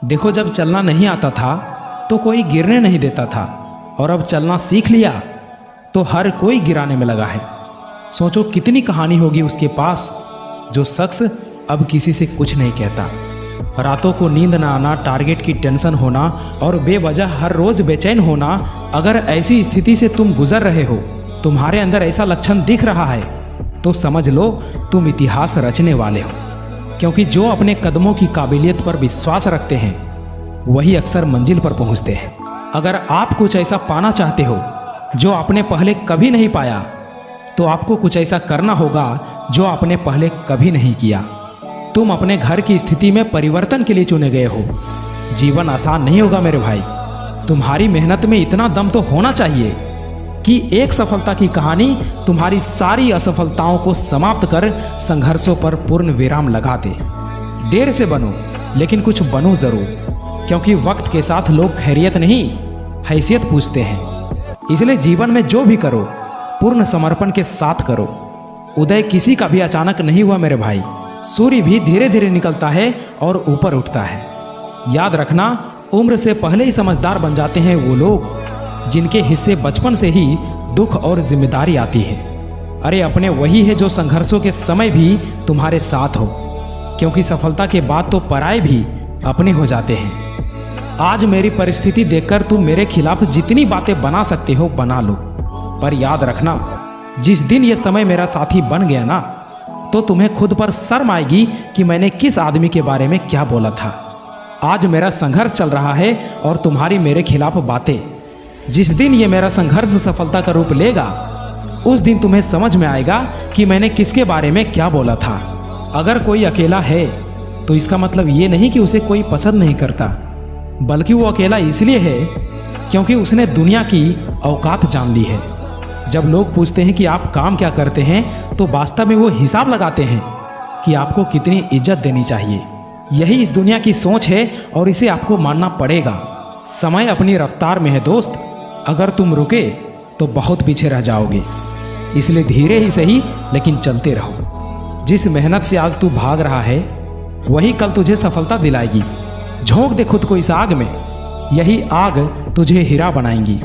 देखो, जब चलना नहीं आता था तो कोई गिरने नहीं देता था, और अब चलना सीख लिया तो हर कोई गिराने में लगा है। सोचो कितनी कहानी होगी उसके पास, जो शख्स अब किसी से कुछ नहीं कहता। रातों को नींद ना आना, टारगेट की टेंशन होना और बेवजह हर रोज बेचैन होना। अगर ऐसी स्थिति से तुम गुजर रहे हो, तुम्हारे अंदर ऐसा लक्षण दिख रहा है, तो समझ लो तुम इतिहास रचने वाले हो। क्योंकि जो अपने कदमों की काबिलियत पर विश्वास रखते हैं वही अक्सर मंजिल पर पहुंचते हैं। अगर आप कुछ ऐसा पाना चाहते हो जो आपने पहले कभी नहीं पाया, तो आपको कुछ ऐसा करना होगा जो आपने पहले कभी नहीं किया। तुम अपने घर की स्थिति में परिवर्तन के लिए चुने गए हो। जीवन आसान नहीं होगा मेरे भाई। तुम्हारी मेहनत में इतना दम तो होना चाहिए कि एक सफलता की कहानी तुम्हारी सारी असफलताओं को समाप्त कर संघर्षों पर पूर्ण विराम लगा दे। देर से बनो, लेकिन कुछ बनो जरूर, क्योंकि वक्त के साथ लोग खैरियत नहीं, हैसियत पूछते हैं। इसलिए जीवन में जो भी करो, पूर्ण समर्पण के साथ करो। उदय किसी का भी अचानक नहीं हुआ मेरे भाई। सूर्य भी धीरे धीरे निकलता है और ऊपर उठता है। याद रखना, उम्र से पहले ही समझदार बन जाते हैं वो लोग जिनके हिस्से बचपन से ही दुख और जिम्मेदारी आती है। अरे अपने वही है जो संघर्षों के समय भी तुम्हारे साथ हो, क्योंकि सफलता के बाद तो पराये भी अपने हो जाते हैं। आज मेरी परिस्थिति देखकर तुम मेरे खिलाफ जितनी बातें बना सकते हो बना लो, पर याद रखना, जिस दिन ये समय मेरा साथी बन गया ना, तो तुम्हें खुद पर शर्म आएगी कि मैंने किस आदमी के बारे में क्या बोला था। आज मेरा संघर्ष चल रहा है और तुम्हारी मेरे खिलाफ बातें। जिस दिन ये मेरा संघर्ष सफलता का रूप लेगा, उस दिन तुम्हें समझ में आएगा कि मैंने किसके बारे में क्या बोला था। अगर कोई अकेला है तो इसका मतलब ये नहीं कि उसे कोई पसंद नहीं करता, बल्कि वो अकेला इसलिए है क्योंकि उसने दुनिया की औकात जान ली है। जब लोग पूछते हैं कि आप काम क्या करते हैं, तो वास्तव में वो हिसाब लगाते हैं कि आपको कितनी इज्जत देनी चाहिए। यही इस दुनिया की सोच है और इसे आपको मानना पड़ेगा। समय अपनी रफ्तार में है दोस्त, अगर तुम रुके तो बहुत पीछे रह जाओगे। इसलिए धीरे ही सही लेकिन चलते रहो। जिस मेहनत से आज तू भाग रहा है, वही कल तुझे सफलता दिलाएगी। झोंक दे खुद को इस आग में, यही आग तुझे हीरा बनाएंगी।